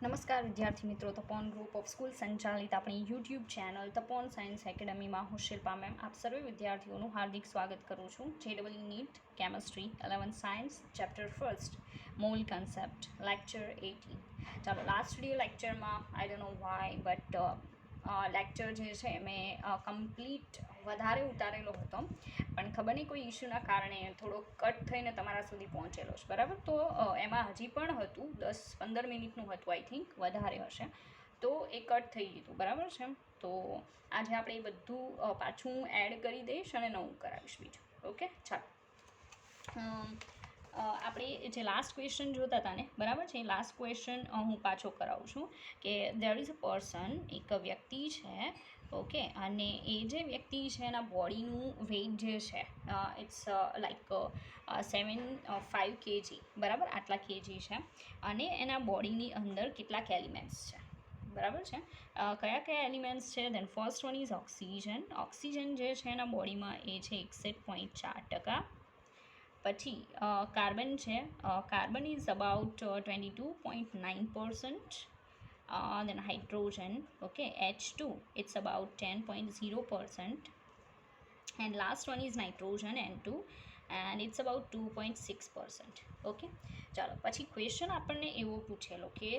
નમસ્કાર વિદ્યાર્થી મિત્રો, તપોન ગ્રુપ ઓફ સ્કૂલ સંચાલિત આપણી યુટ્યુબ ચેનલ તપોન સાયન્સ એકેડમીમાં હું શિલ્પા મેમ આપ સર્વે વિદ્યાર્થીઓનું હાર્દિક સ્વાગત કરું છું. JEE NEET chemistry 11th science chapter first mole concept lecture 18. ચાલો, લાસ્ટ વિડીયો લેક્ચરમાં I don't know why but lecture જે છે મેં કમ્પ્લીટ વધારે ઉતારેલો હતો, પણ ખબર નહીં કોઈ ઇસ્યુના કારણે થોડો કટ થઈને તમારા સુધી પહોંચેલો છે, બરાબર. તો એમાં હજી પણ હતું 10-15 મિનિટનું હતું, આઈ થિંક વધારે હશે, તો એ કટ થઈ ગયું, બરાબર છે. તો આજે આપણે એ બધું પાછું એડ કરી દઈશ અને નવું કરાવીશ બીજું. ઓકે, ચાલો. આપણે જે લાસ્ટ ક્વેશ્ચન જોતા હતા ને, બરાબર છે, એ લાસ્ટ ક્વેશ્ચન હું પાછો કરાવું છું કે દેર ઇઝ અ પર્સન, એક વ્યક્તિ છે, ઓકે, અને એ જે વ્યક્તિ છે એના બોડીનું વેઇટ જે છે ઇટ્સ લાઈક 5 kg, બરાબર, આટલા કેજી છે, અને એના બોડીની અંદર કેટલાક એલિમેન્ટ્સ છે, બરાબર છે. કયા કયા એલિમેન્ટ્સ છે? Then first one is oxygen. Oxygen જે છે એના બોડીમાં એ છે 61.4%. પછી કાર્બન છે, carbon is about 22.9%. Then hydrogen, okay, H2, it's about 10.0%. And last one is nitrogen, N2, and it's about 2.6%. Okay, ચાલો. પછી ક્વેશ્ચન આપણને એવો પૂછેલો કે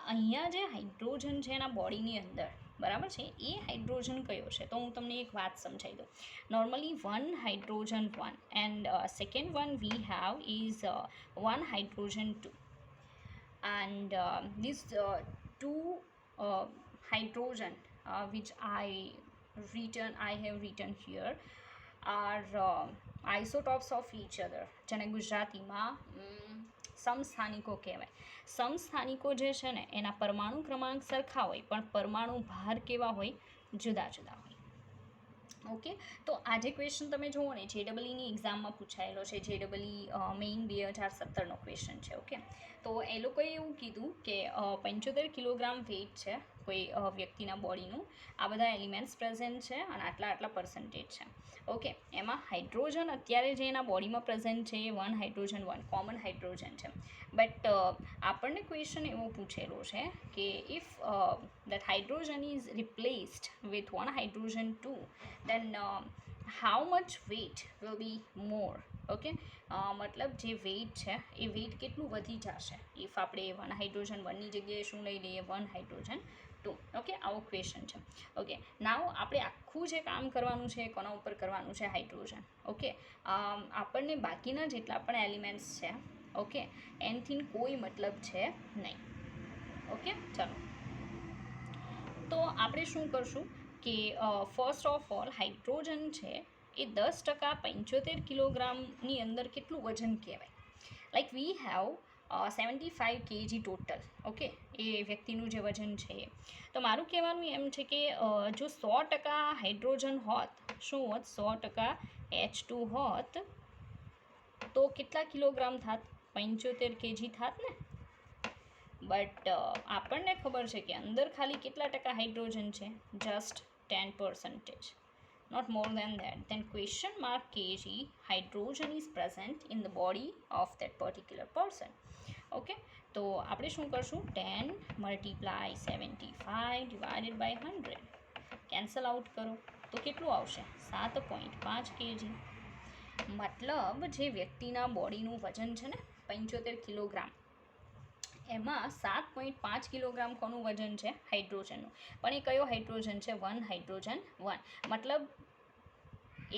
અહીંયા જે હાઇડ્રોજન છે એના બોડીની અંદર, બરાબર છે, એ હાઇડ્રોજન કયો છે? તો હું તમને એક વાત સમજાવી દઉં. Normally 1 hydrogen 1 and second one we have is 1 hydrogen 2, and these two hydrogen which I have written here are isotopes of each other, જેને ગુજરાતીમાં સમસ્થાનિકો કહેવાય. સમસ્થાનિકો જે છે ને એના પરમાણુ ક્રમાંક સરખા હોય, પણ પરમાણુ ભાર કેવા હોય? જુદા જુદા હોય. ઓકે, તો આજે ક્વેશ્ચન તમે જુઓ ને, JEEની એક્ઝામમાં પૂછાયેલો છે, JEE મેઇન 2017નો ક્વેશ્ચન છે. ઓકે, તો એ લોકોએ એવું કીધું કે 75 કિલોગ્રામ વેઇટ છે કોઈ વ્યક્તિના બોડીનું, આ બધા એલિમેન્ટ્સ પ્રેઝન્ટ છે અને આટલા આટલા પર્સન્ટેજ છે. ઓકે, એમાં હાઇડ્રોજન અત્યારે જે એના બોડીમાં પ્રેઝન્ટ છે એ 1 હાઇડ્રોજન 1 કોમન હાઇડ્રોજન છે. બટ આપણને ક્વેશ્ચન એવો પૂછેલો છે કે if that hydrogen is replaced with 1 hydrogen 2, then how much weight will be more? Okay, મતલબ જે વેઇટ છે એ વેઇટ કેટલું વધી જશે ઇફ આપણે 1 હાઇડ્રોજન 1ની જગ્યાએ શું લઈ લઈએ? 1 હાઇડ્રોજન 2. ઓકે, આવો ક્વેશ્ચન છે. ઓકે, નાવ આપણે આખું જે કામ કરવાનું છે કોના ઉપર કરવાનું છે? હાઇડ્રોજન. ઓકે, આપણને બાકીના જેટલા પણ એલિમેન્ટ્સ છે, ઓકે, એનથી કોઈ મતલબ છે નહીં. ઓકે, ચાલો. તો આપણે શું કરશું કે ફર્સ્ટ ઓફ ઓલ હાઇડ્રોજન છે એ 10% 75 કિલોગ્રામની અંદર કેટલું વજન કહેવાય? Like we have 75 kg total. Okay, એ વ્યક્તિનું જે વજન છે એ. તો મારું કહેવાનું એમ છે કે જો 100% હાઇડ્રોજન હોત, શું હોત? 100% H2 હોત, તો કેટલા કિલોગ્રામ થાત? 75 kg થાત ને. બટ આપણને ખબર છે કે અંદર ખાલી કેટલા ટકા હાઇડ્રોજન છે? Just 10%, not more than that. Then question mark kg hydrogen is present in the body of that particular person. Okay, તો આપણે શું કરશું? 10 multiply 75 divided by 100, cancel out કરો તો કેટલું આવશે? 7.5 kg. મતલબ જે વ્યક્તિના બોડીનું વજન છે ને 75 કિલોગ્રામ, એમાં 7.5 કિલોગ્રામ કોનું વજન છે? હાઇડ્રોજનનું. પણ એ કયો હાઇડ્રોજન છે? 1 હાઇડ્રોજન 1, મતલબ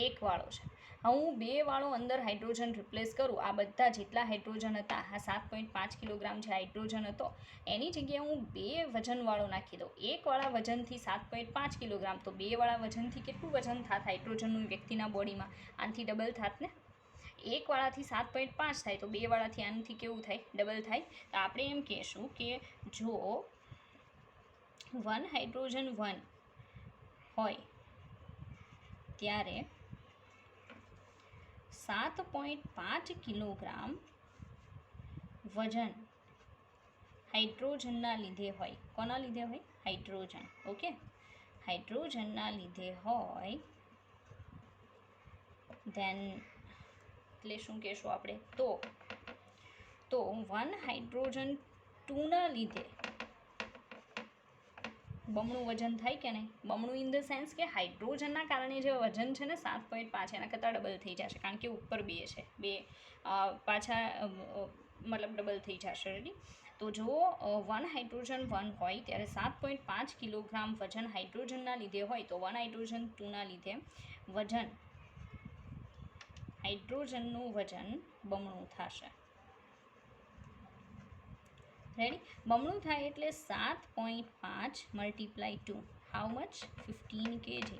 એક વાળો છે. હું 2 વાળો અંદર હાઇડ્રોજન રિપ્લેસ કરું, આ બધા જેટલા હાઇડ્રોજન હતા, આ 7.5 કિલોગ્રામ જે હાઇડ્રોજન હતો એની જગ્યાએ હું 2 વજનવાળો નાખી દઉં. એક વાળા વજનથી 7.5 કિલોગ્રામ, તો 2 વાળા વજનથી કેટલું વજન થાત હાઇડ્રોજનનું વ્યક્તિના બોડીમાં? આનાથી ડબલ થાત ને. એક વાળાથી 7.5 થાય તો 2 વાળાથી આનાથી કેવું થાય? ડબલ થાય. તો આપણે એમ કહેશું કે જો 1 હાઇડ્રોજન 1 હોય ત્યારે 7.5 કિલોગ્રામ વજન હાઇડ્રોજનના લીધે હોય. કોના લીધે હોય? હાઇડ્રોજન. ઓકે, હાઇડ્રોજનના લીધે હોય, ધેન એટલે શું કહેશું આપણે? તો 1 હાઇડ્રોજન 2ના લીધે બમણું વજન થાય કે નહીં? બમણું ઇન ધ સેન્સ કે હાઇડ્રોજનના કારણે જે વજન છે ને 7.5 એના કરતાં ડબલ થઈ જશે, કારણ કે ઉપર 2 છે, 2 પાછા મતલબ ડબલ થઈ જશે. રેડી? તો જો 1 હાઇડ્રોજન 1 હોય ત્યારે 7.5 કિલોગ્રામ વજન હાઇડ્રોજનના લીધે હોય તો 1 હાઇડ્રોજન 2ના લીધે વજન હાઇડ્રોજનનું વજન બમણું થશે. રેડી? બમણું થાય એટલે 7.5 multiply 2 how much? 15 kg.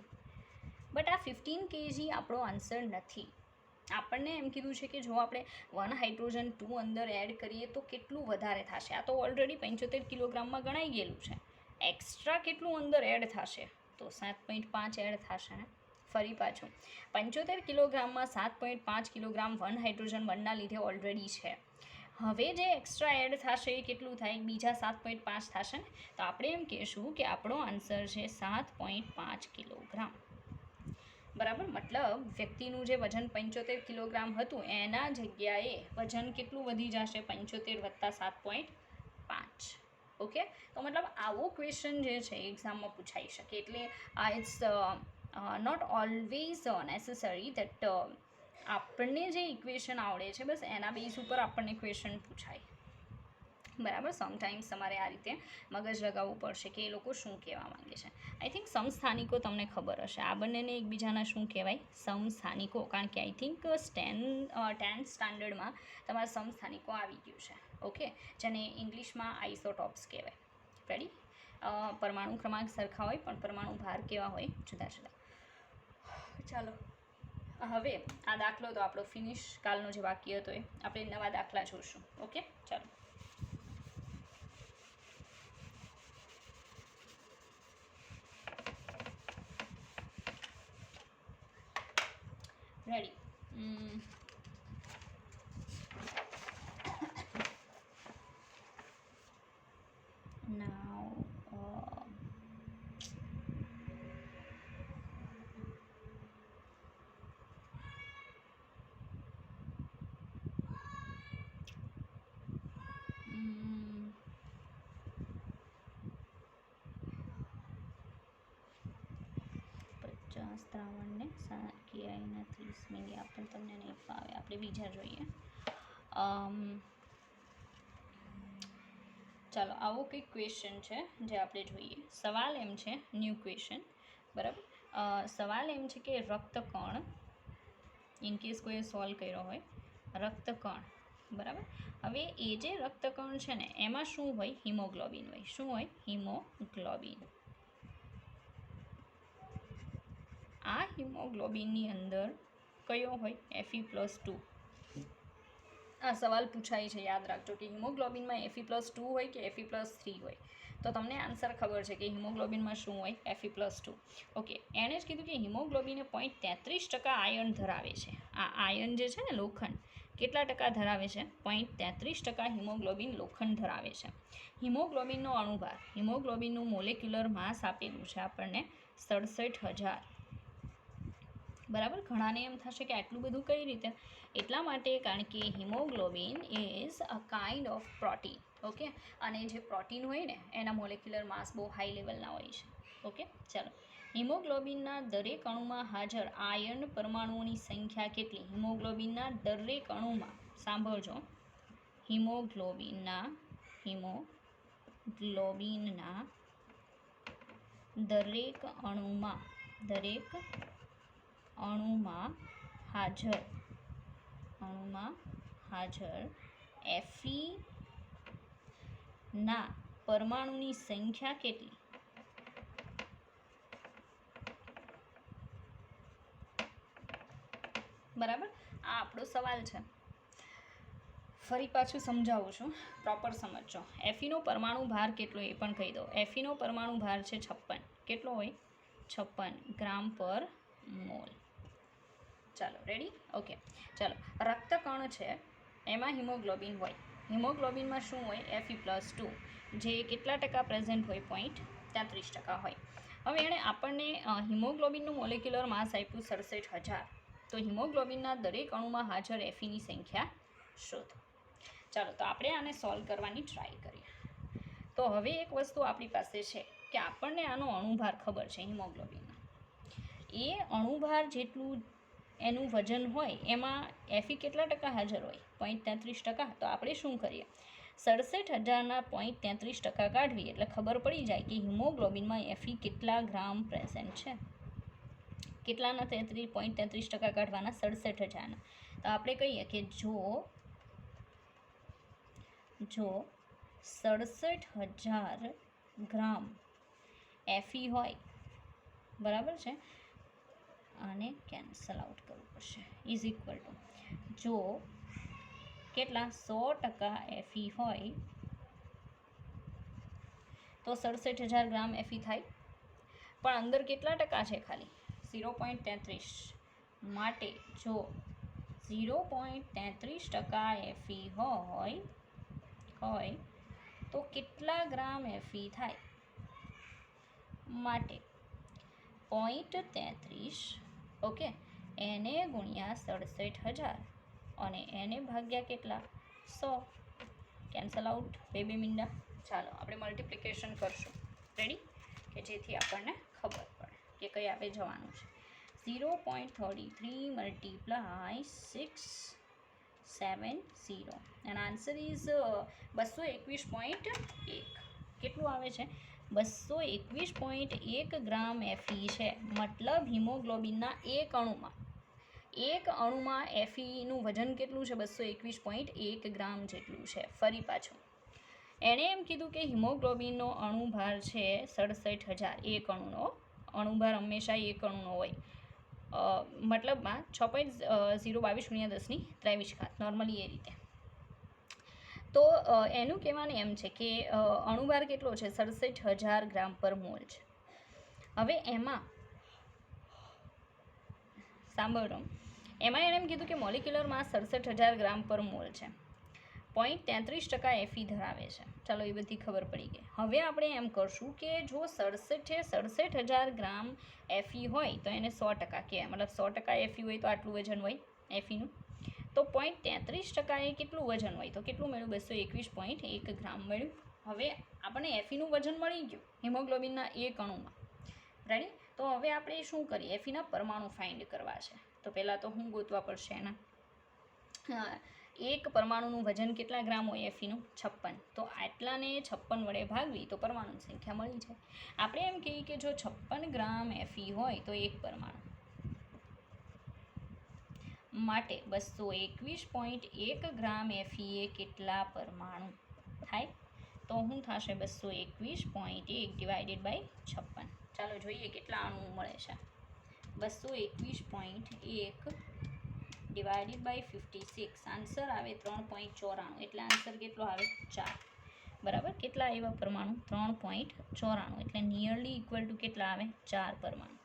But આ 15 kg આપણો આન્સર નથી. આપણને એમ કીધું છે કે જો આપણે 1 હાઇડ્રોજન 2 અંદર એડ કરીએ તો કેટલું વધારે થશે. આ તો ઓલરેડી 75 કિલોગ્રામમાં ગણાઈ ગયેલું છે. એક્સ્ટ્રા કેટલું અંદર એડ થશે? તો 7.5 એડ થશે ને. ફરી પાછું 75 કિલોગ્રામમાં 7.5 કિલોગ્રામ 1 હાઇડ્રોજન 1ના લીધે ઓલરેડી છે. હવે જે એક્સ્ટ્રા એડ થશે એ કેટલું થાય? બીજા 7.5 થશે ને. તો આપણે એમ કહીશું કે આપણો આન્સર છે 7.5 કિલોગ્રામ. બરાબર? મતલબ વ્યક્તિનું જે વજન 75 કિલોગ્રામ હતું એના જગ્યાએ વજન કેટલું વધી જશે? 75 + 7.5. ઓકે? તો મતલબ આવો ક્વેશ્ચન જે છે એક્ઝામમાં પૂછાઈ શકે. એટલે it's not always necessary that આપણને જે ઇક્વેશન આવડે છે બસ એના બેઝ ઉપર આપણને ક્વેશ્ચન પૂછાય. બરાબર? સમટાઈમ્સ તમારે આ રીતે મગજ લગાવવું પડશે કે એ લોકો શું કહેવા માંગે છે. આઈ થિંક સમસ્થાનિકો તમને ખબર હશે. આ બંનેને એકબીજાના શું કહેવાય? સમસ્થાનિકો. કારણ કે આઈ થિંક 10th સ્ટાન્ડર્ડમાં તમારા સમસ્થાનિકો આવી ગયું છે. ઓકે? જેને ઇંગ્લિશમાં આઇસોટોપ્સ કહેવાય. રેડી? પરમાણુ ક્રમાંક સરખા હોય પણ પરમાણુ ભાર કેવા હોય? જુદા જુદા. ચાલો હવે આ દાખલો તો આપણો ફિનિશ. કાલનો જે બાકી હતો એ આપણે નવા દાખલા જોઈશું. ઓકે? ચાલો. રેડી? નાઉ દ્રાવણને KI ના 30 મિલી આપણે તમને નહીં ફાવે, આપણે બીજા જોઈએ. ચાલો આવો કંઈક ક્વેશ્ચન છે જે આપણે જોઈએ. સવાલ એમ છે, ન્યૂ ક્વેશ્ચન. બરાબર? સવાલ એમ છે કે રક્તકણ, ઇનકેસ કોઈ સોલ્વ કર્યો હોય, રક્તકણ. બરાબર? હવે એ જે રક્તકણ છે ને એમાં શું હોય? હિમોગ્લોબિન હોય. શું હોય? હિમોગ્લોબિન. આ હિમોગ્લોબિનની અંદર કયો હોય? Fe+2. આ સવાલ પૂછાય છે, યાદ રાખજો કે હિમોગ્લોબિનમાં Fe+2 હોય કે Fe+3 હોય. તો તમને આન્સર ખબર છે કે હિમોગ્લોબિનમાં શું હોય? Fe+2. ઓકે? એણે જ કીધું કે હિમોગ્લોબિન 0.33% આયર્ન ધરાવે છે. આ આયર્ન જે છે ને, લોખંડ, કેટલા ટકા ધરાવે છે? 0.33% હિમોગ્લોબિન લોખંડ ધરાવે છે. હિમોગ્લોબિનનો અણુભાર, હિમોગ્લોબિનનું મોલેક્યુલર માસ આપેલું છે આપણને 67,000. બરાબર? ઘણાને એમ થશે કે આટલું બધું કઈ રીતે? એટલા માટે કારણ કે haemoglobin is a kind of protein. Okay? અને જે પ્રોટીન હોય ને એના મોલેક્યુલર માસ બહુ હાઈ લેવલના હોય છે. ઓકે? ચાલો. હિમોગ્લોબિનના દરેક અણુમાં હાજર આયર્ન પરમાણુઓની સંખ્યા કેટલી? હિમોગ્લોબિનના દરેક અણુમાં, સાંભળજો, હિમોગ્લોબિનના દરેક અણુમાં હાજર Fe ના પરમાણુની સંખ્યા કેટલી? બરાબર? આ આપણો સવાલ છે. ફરી પાછું સમજાવું છું, પ્રોપર સમજજો. Feનો પરમાણુ ભાર કેટલો એ પણ કહી દો. Feનો પરમાણુ ભાર છે 56. કેટલો હોય? 56 ગ્રામ પર મોલ. ચાલો, રેડી? ઓકે. ચાલો. રક્તકણ છે એમાં હિમોગ્લોબિન હોય. હિમોગ્લોબિનમાં શું હોય? Fe+2, જે કેટલા ટકા પ્રેઝન્ટ હોય? 0.33% હોય. હવે એણે આપણને હિમોગ્લોબિનનું મોલેક્યુલર માસ આપ્યું 67,000. તો હિમોગ્લોબિનના દરેક અણુમાં હાજર Feની સંખ્યા શોધો. ચાલો, તો આપણે આને સોલ્વ કરવાની ટ્રાય કરીએ. તો હવે એક વસ્તુ આપણી પાસે છે કે આપણને આનો અણુભાર ખબર છે હિમોગ્લોબિનનો, એ અણુભાર જેટલું એનું વજન હોય એમાં એફી કેટલા ટકા હાજર હોય? 0.33%. તો આપણે શું કરીએ, 67,000ના 0.33% કાઢવી એટલે ખબર પડી જાય કે હિમોગ્લોબિનમાં એફી કેટલા ગ્રામ પ્રેઝન્ટ છે. કેટલાના 0.33% કાઢવાના? 67,000ના. તો આપણે કહીએ કે જો 67,000 ગ્રામ એફી હોય, બરાબર છે, આને કેન્સલ આઉટ કરવું પડશે, ઇઝ ઇક્વલ ટુ જો કેટલા 100% એફી હોય તો 67,000 ગ્રામ એફી થાય, પણ અંદર કેટલા ટકા છે? ખાલી 0.33. માટે જો 0.33% એફી હોય તો કેટલા ગ્રામ એફી થાય? માટે 0.33, ઓકે, એને ગુણ્યા 67,000 અને એને ભાગ્યા કેટલા? 100. કેન્સલ આઉટ, બે મીંડા. ચાલો આપણે મલ્ટિપ્લિકેશન કરશું, રેડી, કે જેથી આપણને ખબર પડે કે કઈ આપે જવાનું છે. 0.33 મલ્ટીપ્લાય 670 એન્ડ આન્સર ઇઝ 221.1. કેટલું આવે છે? 221.1 ગ્રામ એફી છે. મતલબ હિમોગ્લોબિનના એક અણુમાં એફીનું વજન કેટલું છે? 221.1 ગ્રામ જેટલું છે. ફરી પાછું એણે એમ કીધું કે હિમોગ્લોબિનનો અણુભાર છે 67,000. એક અણુનો અણુભાર હંમેશા એક અણુનો હોય, મતલબમાં 6.022 × 10⁻23 નોર્મલી એ રીતે. તો એનું કહેવાનું એમ છે કે અણુભાર કેટલો છે? 67,000 ગ્રામ પર મોલ છે. હવે એમાં સાંભળો, એમાં એણે એમ કીધું કે મોલિક્યુલર માસ 67,000 ગ્રામ પર મોલ છે, 0.33% એફી ધરાવે છે. ચાલો એ બધી ખબર પડી ગઈ. હવે આપણે એમ કરશું કે જો 67,000 ગ્રામ એફી હોય તો એને 100% કહેવાય, મતલબ 100% એફી હોય તો આટલું વજન હોય એફીનું, તો 0.33% એ કેટલું વજન હોય? તો કેટલું મળ્યું? 221.1 ગ્રામ મળ્યું. હવે આપણને એફીનું વજન મળી ગયું હિમોગ્લોબિનના એક અણુમાં, રેડી. તો હવે આપણે શું કરીએ? એફીના પરમાણુ ફાઇન્ડ કરવા છે. તો પહેલાં તો હું ગોતવા પડશે એના. એક પરમાણુનું વજન કેટલા ગ્રામ હોય એફીનું? 56. તો આટલાને 56 વડે ભાગવી તો પરમાણુની સંખ્યા મળી જાય. આપણે એમ કહીએ કે જો 56 ગ્રામ એફી હોય તો એક પરમાણુ માટે 221.1 ગ્રામ એફી એ કેટલા પરમાણુ થાય? તો શું થશે? 221.1 ડિવાઇડેડ બાય 56. ચાલો જોઈએ કેટલા અણુ મળે છે. 221.1 ડિવાઇડેડ બાય 56, આન્સર આવે 3.94. એટલે આન્સર કેટલો આવે? 4. બરાબર. કેટલા આવ્યા પરમાણુ? 3.94. એટલે નિયરલી ઇક્વલ ટુ કેટલા આવે? 4 પરમાણુ.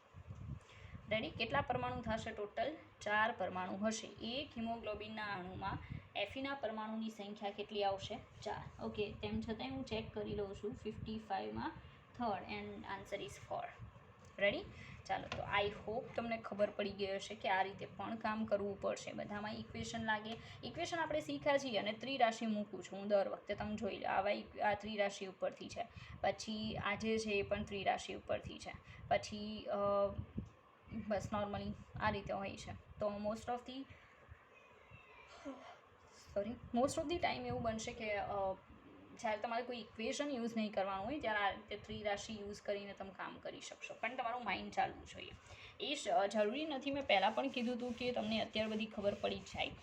રેડી. કેટલા પરમાણુ થશે ટોટલ? 4 પરમાણુ હશે. એક હિમોગ્લોબિનના અણુમાં એફીના પરમાણુની સંખ્યા કેટલી આવશે? 4. ઓકે, તેમ છતાંય હું ચેક કરી લઉં છું. 55માં 3rd and answer is 4. Ready. ચાલો, તો આઈ હોપ તમને ખબર પડી ગઈ હશે કે આ રીતે પણ કામ કરવું પડશે. બધામાં ઇક્વેશન લાગે. ઇક્વેશન આપણે શીખ્યા છીએ અને ત્રિરાશિ મૂકું છું હું દર વખતે, તમે જોઈ લો. આ ત્રિરાશિ ઉપરથી છે, પછી આજે છે એ પણ ત્રિરાશિ ઉપરથી છે, પછી બસ નોર્મલી આ રીતે હોય છે. તો મોસ્ટ ઓફ ધી ટાઈમ એવું બનશે કે જ્યારે તમારે કોઈ ઇક્વેશન યુઝ નહીં કરવાનું હોય ત્યારે આ રીતે ત્રિરાશિ યુઝ કરીને તમે કામ કરી શકશો, પણ તમારું માઇન્ડ ચાલવું જોઈએ. એ જરૂરી નથી, મેં પહેલાં પણ કીધું હતું કે તમને અત્યારે બધી ખબર પડી જાય,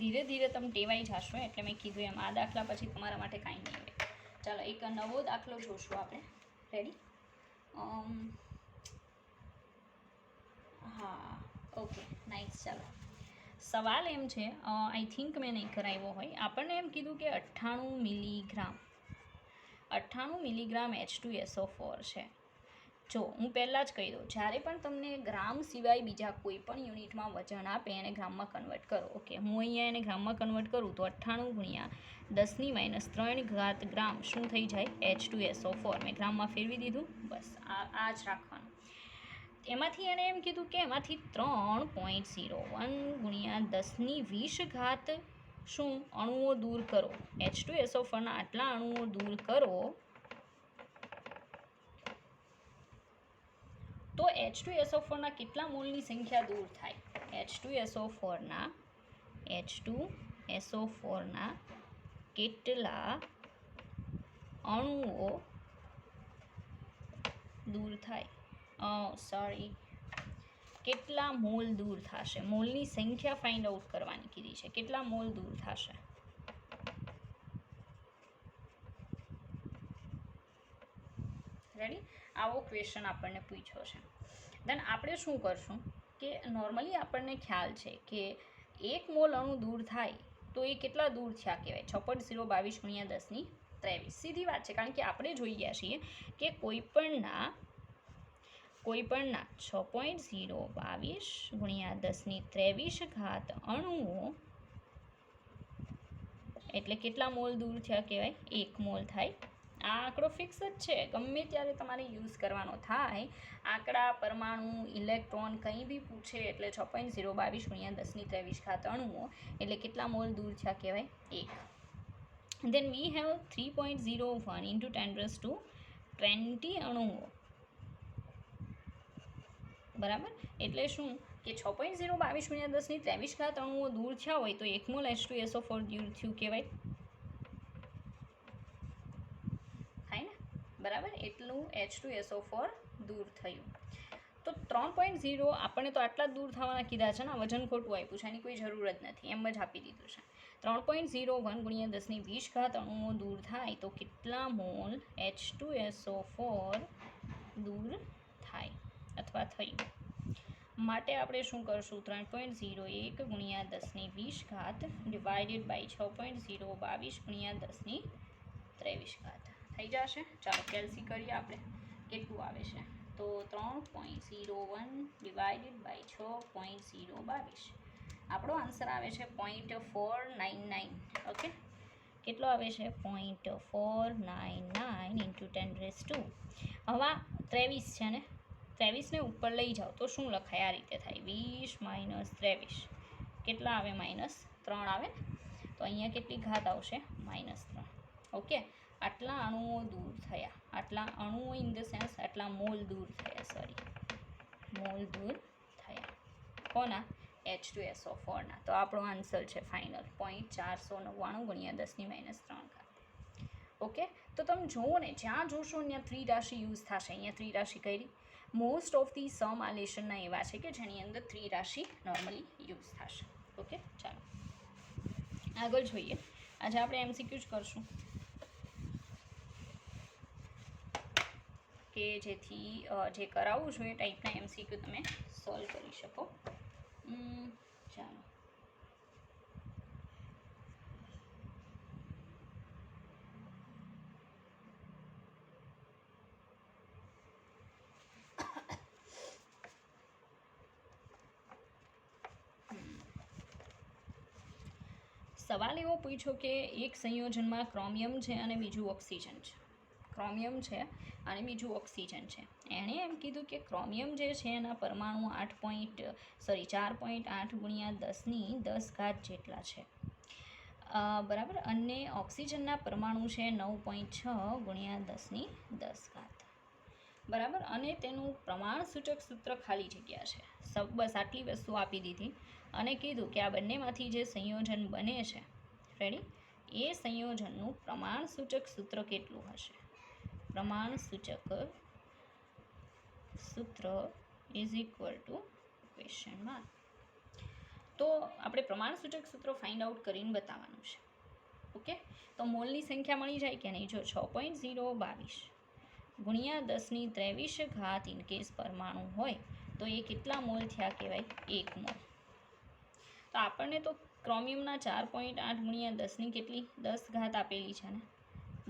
ધીરે ધીરે તમે ટેવાઈ જશો. એટલે મેં કીધું એમ આ દાખલા પછી તમારા માટે કાંઈ નહીં હોય. ચાલો એક નવો દાખલો જોશું આપણે. રેડી? હા, ઓકે, નાઇસ. ચાલો, સવાલ એમ છે, આઈ થિંક મેં નહીં કરાવ્યો હોય. આપણને એમ કીધું કે 98 મિલીગ્રામ H2SO4 છે. જો હું પહેલાં જ કહી દઉં, જ્યારે પણ તમને ગ્રામ સિવાય બીજા કોઈ પણ યુનિટમાં વજન આપે એને ગ્રામમાં કન્વર્ટ કરો. ઓકે, હું અહીંયા એને ગ્રામમાં કન્વર્ટ કરું તો 98 × 10⁻³ ગ્રામ શું થઈ જાય? H2SO4. મેં ગ્રામમાં ફેરવી દીધું. બસ આ જ રાખવાનું. એમાંથી એણે એમ કીધું કે એમાંથી 3.01 × 10⁻20 શું અણુઓ દૂર કરો. H2SO4ના આટલા અણુઓ દૂર કરો H2SO4 કેટલા મોલની સંખ્યા દૂર થાય? H2SO4 કેટલા અણુઓ દૂર થાય? કેટલા મોલ દૂર થશે? મોલની સંખ્યા ફાઇન્ડ આઉટ કરવાની કીધી છે. કેટલા મોલ દૂર થશે? રેડી? આવો ક્વેશ્ચન આપણને પૂછ્યો છે. દેન આપણે શું કરશું કે નોર્મલી આપણને ખ્યાલ છે કે 1 મોલ અણુ દૂર થાય તો એ કેટલા દૂર થયા કહેવાય? 6.022 ગુણ્યા 10⁻23. સીધી વાત છે, કારણ કે આપણે જોઈ ગયા છીએ કે કોઈપણના 6.022 ગુણ્યા 10⁻23 અણુઓ એટલે કેટલા મોલ દૂર થયા કહેવાય? 1 મોલ થાય. આ આંકડો ફિક્સ જ છે, ગમે ત્યારે તમારે યુઝ કરવાનો થાય. આંકડા, પરમાણુ, ઇલેક્ટ્રોન કંઈ બી પૂછે એટલે 6.022 ગુણ્યા 10⁻23 અણુઓ એટલે કેટલા મોલ દૂર થયા કહેવાય? 1. Then we have 3.01 into 10⁻20 અણુઓ, બરાબર? એટલે શું કે 6.022 ગુણ્યા 10⁻23 અણુઓ દૂર થયા હોય તો 1 મોલ H2SO4 દૂર થયું કહેવાય. થાય ને? બરાબર? એટલું H2SO4 દૂર થયું. તો 3.0 આપણને તો આટલા જ દૂર થવાના કીધા છે ને, વજન ખોટું આપ્યું છે, એની કોઈ જરૂર જ નથી, એમ જ આપી દીધું છે. 3.01 ગુણ્યા 10⁻20 અણુઓ દૂર થાય તો કેટલા મોલ H2SO4 દૂર થાય અથવા થયું? માટે આપણે શું કરશું? 3.01 ગુણ્યા 10⁻20 ડિવાઇડેડ બાય 6.022 ગુણ્યા 10⁻23 થઈ જશે. ચાલો કેલ્સી કરીએ આપણે, કેટલું આવે છે? તો 3.01 ડિવાઇડેડ બાય 6.022, આપણો આન્સર આવે છે 0.499. ઓકે, કેટલો આવે છે? 0.499 ઇન્ટુ 10⁻². હવે 23 છે ને, 23ને ઉપર લઈ જાઓ તો શું લખાય? આ રીતે થાય, 20 - 23 કેટલા આવે? -3 આવે. તો અહીંયા કેટલી ઘાત આવશે? -3. ઓકે, આટલા અણુઓ દૂર થયા. આટલા અણુઓ ઇન ધ સેન્સ આટલા મોલ દૂર થયા, મોલ દૂર થયા. કોના? H2SO4 તો આપણો આન્સર છે ફાઇનલ 0.499 ગુણ્યા 10⁻3. ઓકે, તો તમે જુઓ ને, જ્યાં જોશો ત્યાં ત્રિરાશિ યુઝ થશે. અહીંયા ત્રિરાશિ કરી. મોસ્ટ ઓફ ધી સમ આ લેશનના એવા છે કે જેની અંદર ત્રિરાશિ નોર્મલી યુઝ થશે. ઓકે, ચાલો આગળ જોઈએ. આજે આપણે MCQ જ કરશું કે જેથી જે કરાવવું જોઈએ ટાઈપના MCQ તમે સોલ્વ કરી શકો. ચાલો સવાલ એવો પૂછ્યો કે એક સંયોજનમાં ક્રોમિયમ છે અને બીજું ઓક્સિજન છે. ક્રોમિયમ છે અને બીજું ઓક્સિજન છે. એણે એમ કીધું કે ક્રોમિયમ જે છે એના પરમાણુ 4.8 ગુણ્યા 10⁻10 જેટલા છે, બરાબર? અને ઓક્સિજનના પરમાણુ છે 9.6 ગુણ્યા 10⁻10, બરાબર? અને તેનું પ્રમાણ સૂચક સૂત્ર ખાલી જગ્યા છે. બસ આટલી વસ્તુ આપી દીધી અને કીધું કે આ બંનેમાંથી જે સંયોજન બને છે, રેડી, એ સંયોજનનું પ્રમાણ સૂચક સૂત્ર કેટલું હશે? પ્રમાણ સૂચક સૂત્ર is equal to question mark. તો આપણે પ્રમાણ સૂચક સૂત્ર ફાઇન્ડ આઉટ કરીને બતાવવાનું છે. ઓકે, તો મોલની સંખ્યા મળી જાય કે નહીં? જો 6.022 ગુણ્યા 10⁻23 ઇનકેસ પરમાણુ હોય તો એ કેટલા મોલ થયા કહેવાય? 1 મોલ. તો આપણને તો ક્રોમિયમના 4.8 ગુણ્યા 10ની કેટલી? 10 ઘાત આપેલી છે ને,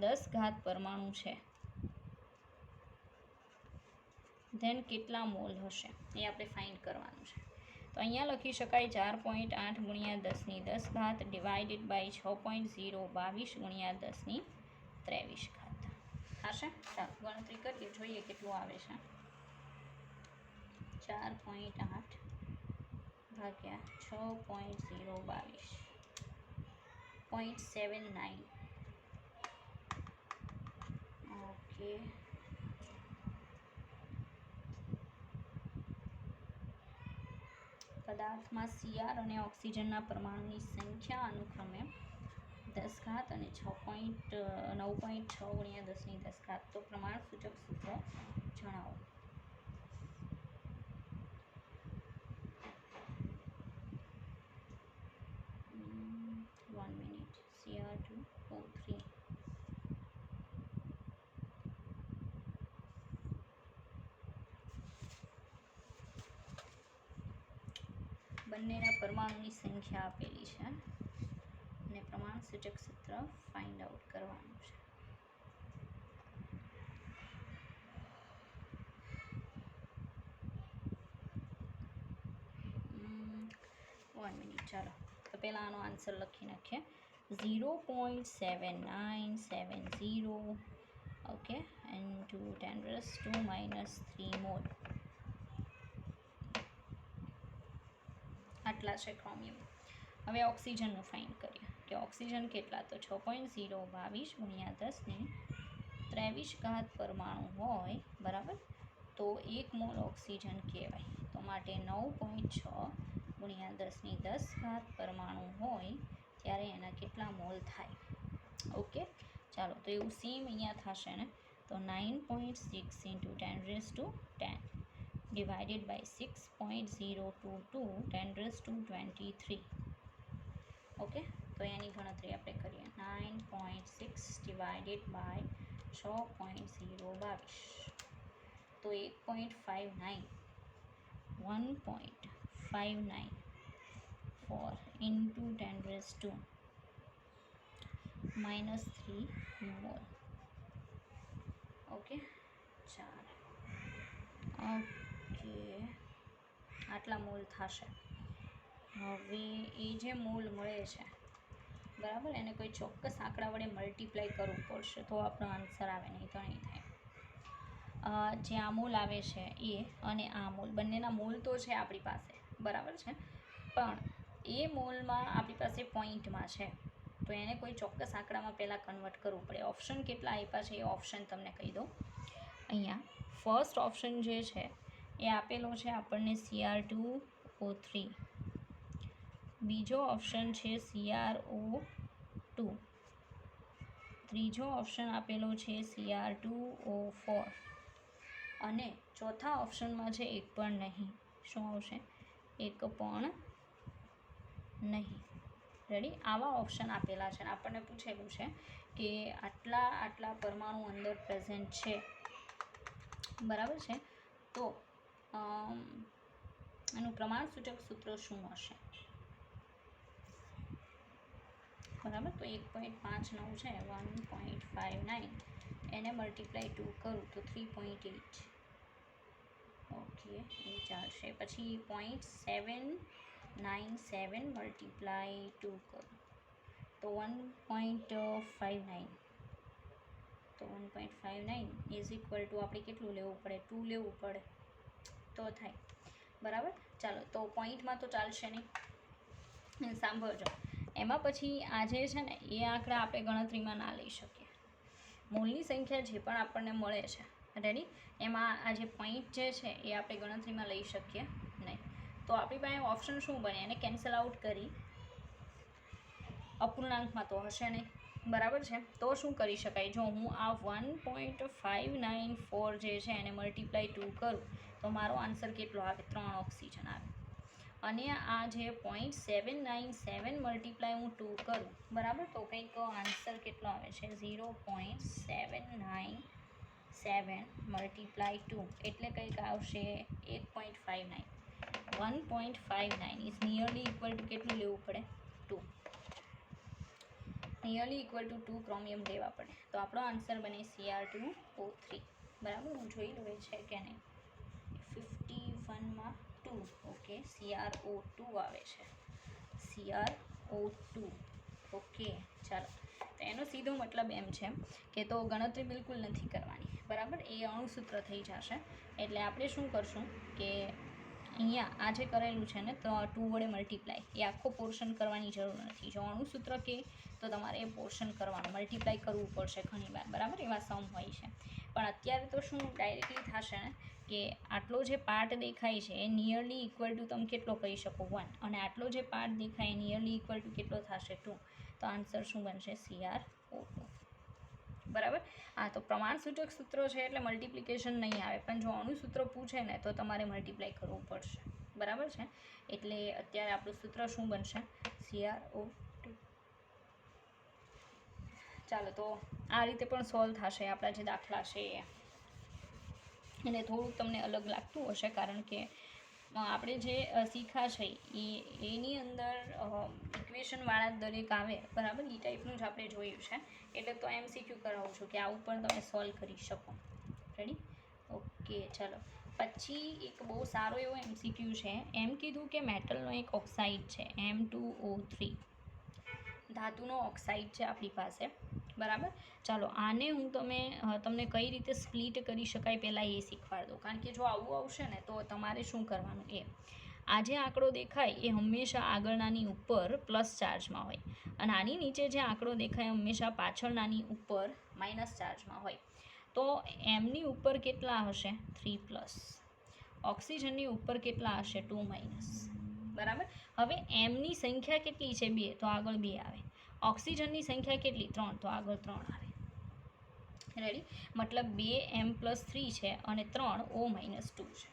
10 ઘાત પરમાણુ છે. ધેન કેટલા મોલ હશે એ આપણે ફાઇન્ડ કરવાનું છે. તો અહીંયા લખી શકાય 4.8 ગુણ્યા 10⁻10 ડિવાઇડેડ બાય 6.022 ગુણ્યા 10⁻23 થશે. ચાલો ગણતરી કરીએ, જોઈએ કેટલું આવે છે. 4.8 ભાગ્યા 6.022 0.79. ઓકે, પદાર્થમાં સીઆર અને ઓક્સિજનના પરમાણુની સંખ્યા અનુક્રમે 10 ઘાત અને 9.6 ગુણ્યા 10 ઘાત. તો પ્રમાણ સૂચક સૂત્ર જણાવો. CR2O3 બંનેના પરમાણુની સંખ્યા આપેલી છે અને પ્રમાણ સૂચક સૂત્ર ફાઇન્ડ આઉટ કરવાનું છે. One minute. ચાલો તો પહેલાં આનો આન્સર લખી નાખીએ. 0.7970 ઓકે into 10⁻⁻³ મોલ આટલા છે ક્રોમિયમ. હવે ઓક્સિજનનું ફાઇન્ડ કરીએ કે ઓક્સિજન કેટલા, તો 6.022 ગુણ્યા 10⁻23 પરમાણુ હોય બરાબર, તો 1 મોલ ઓક્સિજન કહેવાય. તો માટે 9.6 ગુણ્યા 10⁻10 પરમાણુ હોય ત્યારે એના કેટલા મોલ થાય. ઓકે ચાલો તો એવું સેમ અહીંયા થશે ને, તો 9.6 into 10⁻10 divided by 6.022 10⁻23. ઓકે તો એની ગણતરી આપણે કરીએ. 9.6 divided by 6.022 તો 1.59 into 10⁻2 -3 મોલ. ઓકે ચાલો ઓકે આટલા મોલ થશે. હવે એ જે મોલ મળે છે બરાબર, એને કોઈ ચોક્કસ આંકડા વડે મલ્ટીપ્લાય કરવું પડશે તો આપણો આન્સર આવે, નહીં તો નહીં થાય. જે આ મોલ આવે છે એ અને આ મોલ બંનેના મોલ તો છે આપણી પાસે બરાબર છે, પણ એ મોલમાં આપણી પાસે પોઈન્ટમાં છે તો એને કોઈ ચોક્કસ આંકડામાં પહેલાં કન્વર્ટ કરવું પડે. ઓપ્શન કેટલા આપ્યા છે એ ઓપ્શન તમને કહી દઉં. અહીંયા ફર્સ્ટ ઓપ્શન જે છે એ આપેલો છે આપણને CR2O3, બીજો ઓપ્શન છે CRO2, ત્રીજો ઓપ્શન આપેલો છે CR2O4 અને ચોથા ઓપ્શનમાં છે એક પણ નહીં. શું આવશે? એક પણ નહીં. રેડી? આવા ઓપ્શન આપેલા છે. આપણને પૂછેલું છે કે આટલા પરમાણુ અંદર પ્રેઝન્ટ છે બરાબર છે, તો એનું પ્રમાણ સૂચક સૂત્ર શું હશે બરાબર. તો 1.59 છે, 1.59 એને મલ્ટીપ્લાય 2 કરું તો 3.8. ઓકે એ ચાલશે. પછી 0.797 મલ્ટીપ્લાય 2 કરું તો 1.59. તો 1.59 ઇઝ ઇક્વલ ટુ આપણે કેટલું લેવું પડે? 2 લેવું પડે તો થાય બરાબર. ચાલો તો પોઈન્ટમાં તો ચાલશે નહીં, સાંભળજો. એમાં પછી આ જે છે ને એ આંકડા આપણે ગણતરીમાં ના લઈ શકીએ. મોલની સંખ્યા જે પણ આપણને મળે છે રેડી, એમાં આ જે પોઈન્ટ જે છે એ આપણે ગણતરીમાં લઈ શકીએ નહીં. તો આપણી પાસે ઓપ્શન શું બને? એને કેન્સલ આઉટ કરી અપૂર્ણાંકમાં તો હશે નહીં બરાબર છે. તો શું કરી શકાય? જો હું આ 1.594 જે છે એને મલ્ટીપ્લાય 2 કરું તો મારો આન્સર કેટલો આવે? 3 ઓક્સિજન આવે. અને આ જે 0.797 મલ્ટીપ્લાય હું 2 કરું બરાબર, તો કંઈક આન્સર કેટલો આવે છે? 0.797 મલ્ટીપ્લાય 2 એટલે કંઈક આવશે 1.59. 1.59 ઇઝ નિયરલી ઇક્વલ ટુ કેટલું લેવું પડે? 2. નિયરલી ઇક્વલ ટુ 2 ક્રોમિયમ લેવા પડે. તો આપણો આન્સર બને CR2O3 બરાબર. હું જોઈ લઉં છે કે નહીં. 51માં 2 ઓકે CRO2 આવે છે, CRO2 ઓકે ચાલો. તો એનો સીધો મતલબ એમ છે કે તો ગણતરી બિલકુલ નથી કરવાની બરાબર, એ અણુસૂત્ર થઈ જશે. એટલે આપણે શું કરશું કે અહીંયા આ જે કરેલું છે ને તો 2 વડે મલ્ટીપ્લાય, એ આખો પોર્શન કરવાની જરૂર નથી. જો અણુસૂત્ર કે તો તમારે એ પોર્શન કરવાનું, મલ્ટીપ્લાય કરવું પડશે ઘણીવાર બરાબર, એવા સમ હોય છે. પણ અત્યારે તો શું ડાયરેક્ટલી થશે ને કે આટલો જે પાર્ટ દેખાય છે એ નિયરલી ઇક્વલ ટુ તમે કેટલો કહી શકો 1, અને આટલો જે પાર્ટ દેખાય નિયરલી ઇક્વલ ટુ કેટલો થશે 2. તો આન્સર શું બનશે? CrO2. બરાબર. હા, તો પ્રમાણસૂચક સૂત્રો છે એટલે મલ્ટિપ્લિકેશન નહીં આવે, પણ જો અણુસૂત્ર પૂછે ને તો તમારે મલ્ટીપ્લાય કરવું પડશે. બરાબર છે. એટલે અત્યારે આપણું સૂત્ર શું બનશે? CrO2. ચાલો, તો આ રીતે પણ સોલ્વ થશે આપણા જે દાખલા છે એ. અને થોડુંક તમને અલગ લાગતું હશે કારણ કે આપણે જે શીખ્યા છે એની અંદર ઇક્વેશનવાળા દરેક આવે, બરાબર, એ ટાઈપનું જ આપણે જોયું છે. એટલે તો MCQ કરાવું છું કે આવું પણ તમે સોલ્વ કરી શકો. રેડી? ઓકે, ચાલો. પછી એક બહુ સારો એવો MCQ છે. એમ કીધું કે મેટલનો એક ઓક્સાઇડ છે M2O3, ધાતુનો ઓક્સાઇડ છે આપણી પાસે. બરાબર. ચાલો, આને હું તમને કઈ રીતે સ્પ્લિટ કરી શકાય પહેલાં એ શીખવાડ દઉં, કારણ કે જો આવું આવશે ને તો તમારે શું કરવાનું એ આ જે આંકડો દેખાય એ હંમેશા આગળનાની ઉપર પ્લસ ચાર્જમાં હોય, અને આની નીચે જે આંકડો દેખાય હંમેશા પાછળનાની ઉપર માઇનસ ચાર્જમાં હોય. તો એમની ઉપર કેટલા હશે? 3+. ઓક્સિજનની ઉપર કેટલા હશે? 2-. બરાબર. હવે એમની સંખ્યા કેટલી છે? 2, તો આગળ 2 આવે. ઓક્સિજનની સંખ્યા કેટલી? 3, તો આગળ 3 આવે. રેડી? મતલબ 2m+3 છે અને 3O-2 છે.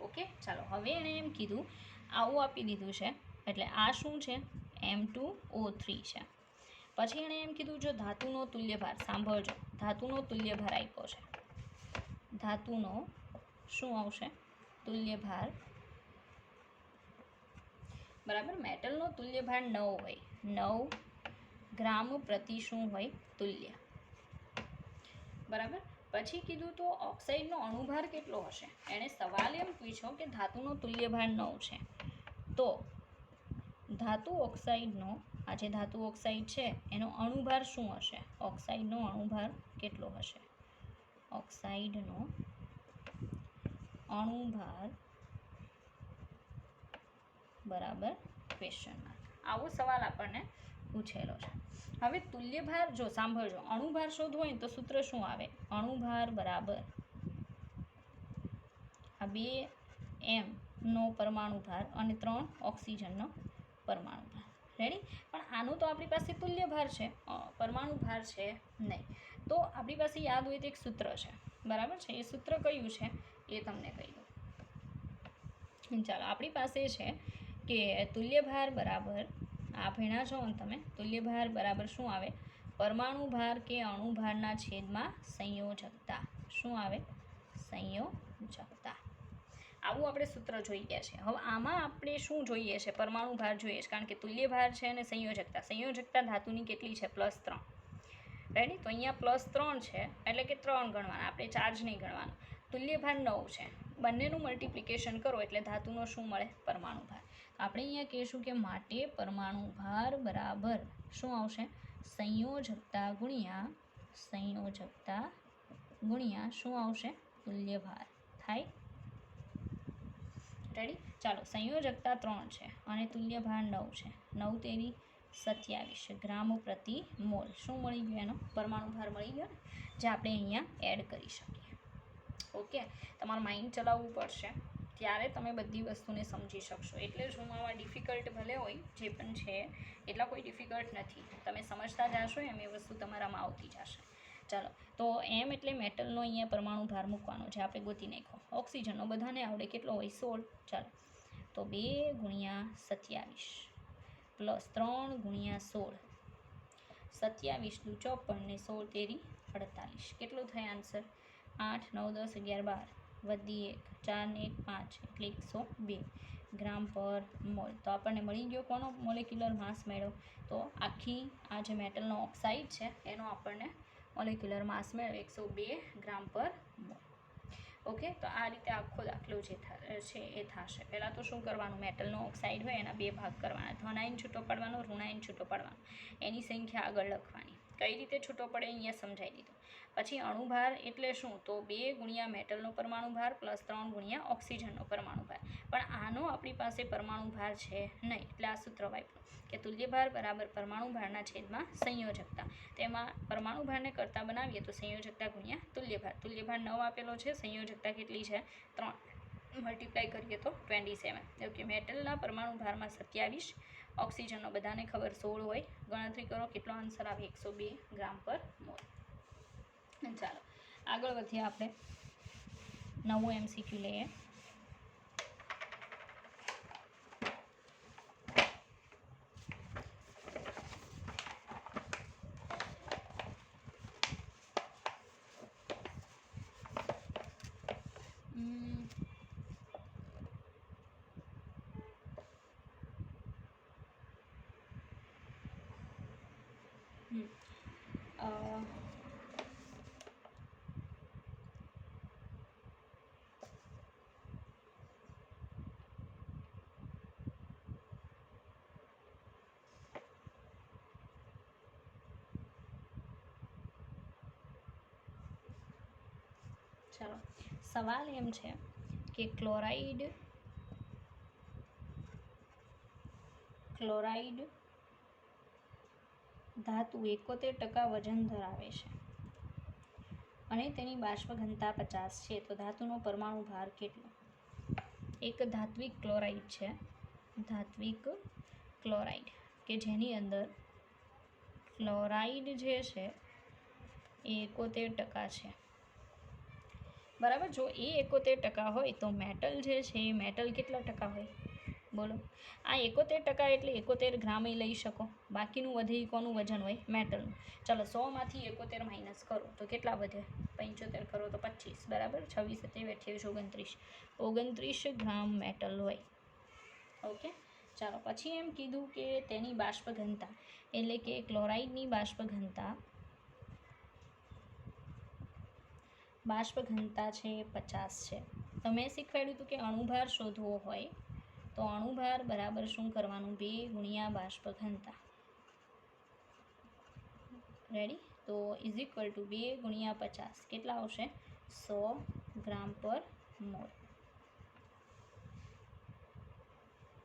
ઓકે, ચાલો. હવે એણે એમ કીધું, આવું આપી દીધું છે એટલે આ શું છે? M2O3 છે. પછી એણે એમ કીધું, જો ધાતુનો તુલ્યભાર, સાંભળજો, ધાતુનો તુલ્યભાર આપ્યો છે. ધાતુનો શું આવશે? તુલ્યભાર. બરાબર. મેટલનો તુલ્યભાર 9 હોય, 9 ગ્રામ પ્રતિ શું હોય? તુલ્ય. બરાબર. પછી કીધું તો ઓક્સાઇડનો અણુભાર કેટલો હશે? એણે સવાલ એમ પૂછ્યો કે ધાતુનો તુલ્યભાર 9 છે, તો ધાતુ ઓક્સાઇડનો, આ જે ધાતુ ઓક્સાઇડ છે એનો અણુભાર શું હશે? ઓક્સાઇડનો અણુભાર કેટલો હશે? ઓક્સાઇડનો અણુભાર બરાબર ક્વેશ્ચન માર્ક. આવો સવાલ આપણને પૂછેલો છે. હવે તુલ્યભાર, જો સાંભળજો, અણુભાર શોધવો હોય તો સૂત્ર શું આવે? અણુભાર બરાબર આ 2m નો પરમાણુ ભાર અને 3 ઓક્સિજનનો પરમાણુ ભાર. રેડી? પણ આનું તો આપણી પાસે તુલ્યભાર છે, પરમાણુ ભાર છે નહીં. તો આપણી પાસે યાદ હોય તો એક સૂત્ર છે. બરાબર છે. એ સૂત્ર કયું છે એ તમને કહી દઉં. ચાલો, આપણી પાસે છે કે તુલ્યભાર બરાબર, આ ભણ્યા છો ને તમે, તુલ્યભાર બરાબર શું આવે? પરમાણુ ભાર કે અણુભારના છેદમાં સંયોજકતા. શું આવે? સંયોજકતા. આવું આપણે સૂત્ર જોઈ ગયા છે. હવે આમાં આપણે શું જોઈએ છે? પરમાણુ ભાર જોઈએ છે, કારણ કે તુલ્યભાર છે અને સંયોજકતા. સંયોજકતા ધાતુની કેટલી છે? +3. રેડી? તો અહીંયા +3 છે એટલે કે 3 ગણવાના, આપણે ચાર્જ નહીં ગણવાનો. તુલ્યભાર 9 છે. બંનેનું મલ્ટિપ્લિકેશન કરો એટલે ધાતુનો શું મળે? પરમાણુ ભાર. આપણે અહીંયા કહીશું કે માટે પરમાણુ ભાર બરાબર શું આવશે? સંયોજકતા ગુણ્યા શું આવશે? તુલ્યભાર થાય. રેડી? ચાલો, સંયોજકતા 3 છે અને તુલ્યભાર 9 છે. 9 × 27 ગ્રામ પ્રતિ મોલ. શું મળી ગયું? એનો પરમાણુ ભાર મળી ગયો ને, જે આપણે અહીંયા એડ કરી શકીએ. ઓકે, તમારું માઇન્ડ ચલાવવું પડશે, ત્યારે તમે બધી વસ્તુને સમજી શકશો. એટલે જ હું આમાં ડિફિકલ્ટ ભલે હોય, જે પણ છે એટલા કોઈ ડિફિકલ્ટ નથી. તમે સમજતા જશો એમ એ વસ્તુ તમારામાં આવતી જશે. ચાલો, તો એમ એટલે મેટલનો અહીંયા પરમાણુ ભાર મૂકવાનો છે, આપણે ગોતી નાખો. ઓક્સિજનનો બધાને આવડે કેટલો હોય? 16. ચાલો, તો 2 × 27 +3 × 16, 27 × 54 ને 16 × 48. કેટલું થાય આન્સર? 8, 9, 10, 11, 12 વધી 1, 4 ને 1, 5 એટલે 102 ગ્રામ પર મોલ. તો આપણને મળી ગયો કોનો મોલેક્યુલર માસ મેળવો? તો આખી આ જે મેટલનો ઓક્સાઇડ છે એનો આપણને મોલેક્યુલર માસ મેળવો 102 ગ્રામ પર મોલ. ઓકે, તો આ રીતે આખો દાખલો જે છે એ થશે. પહેલાં તો શું કરવાનું? મેટલનો ઓક્સાઇડ હોય એના 2 ભાગ કરવાના, ધનાયન છૂટો પાડવાનો, ઋણાયન છૂટો પાડવાનો. એની સંખ્યા આગળ લખવાની. કઈ રીતે છૂટો પડે અહીંયા સમજાવી દીધું. પછી અણુભાર એટલે શું? તો 2 ગુણ્યા મેટલનો પરમાણુ ભાર પ્લસ 3 ગુણ્યા ઓક્સિજનનો પરમાણુ ભાર. પણ આનો આપણી પાસે પરમાણુ ભાર છે નહીં, એટલે આ સૂત્ર વાપર્યું કે તુલ્ય ભાર બરાબર પરમાણુ ભારના છેદમાં સંયોજકતા. તેમાં પરમાણુ ભારને કરતા બનાવીએ તો સંયોજકતા ગુણ્યા તુલ્ય ભાર. તુલ્ય ભાર 9 આપેલો છે, સંયોજકતા કેટલી છે? 3 મલ્ટીપ્લાય કરીએ તો 27. ઓકે, મેટલના પરમાણુ ભારમાં 27, ઓક્સિજનનો બધાને ખબર 16 હોય. ગણતરી કરો કેટલો આન્સર આવે? 102 ગ્રામ પર મોલ. ચાલો આગળ વધીએ, આપણે નવું MCQ લઈએ. ચાલો, સવાલ એમ છે કે ક્લોરાઇડ ધાતુ 71% વજન ધરાવે છે અને તેની બાષ્પ ઘનતા 50 છે, તો ધાતુનો પરમાણુ ભાર કેટલો? એક ધાત્વિક ક્લોરાઇડ છે, ધાત્વિક ક્લોરાઇડ કે જેની અંદર ક્લોરાઇડ જે છે એ 71% છે. બરાબર. જો એ 71% હોય તો મેટલ જે છે એ મેટલ કેટલા ટકા હોય? બોલો. આ 71% એટલે 71 ગ્રામ લઈ શકો. બાકીનું વધે કોનું વજન હોય? મેટલનું. ચાલો 100માંથી 71 માઇનસ કરો તો કેટલા વધે? 75 કરો તો 25. બરાબર. 26, 27, 28, 29 ગ્રામ મેટલ હોય. ઓકે. ચાલો પછી એમ કીધું કે તેની બાષ્પ ઘનતા, એટલે કે ક્લોરાઇડની બાષ્પ ઘનતા છે 50 છે. તો મેં શીખવાડ્યું હતું કે અણુભાર શોધવો હોય તો અણુભાર બરાબર શું કરવાનું? 2 ગુણ્યા બાષ્પ ઘનતા. રેડી? તો ઇઝ ઇક્વલ ટુ 2 ગુણ્યા 50 કેટલા આવશે? 100 ગ્રામ પર મોલ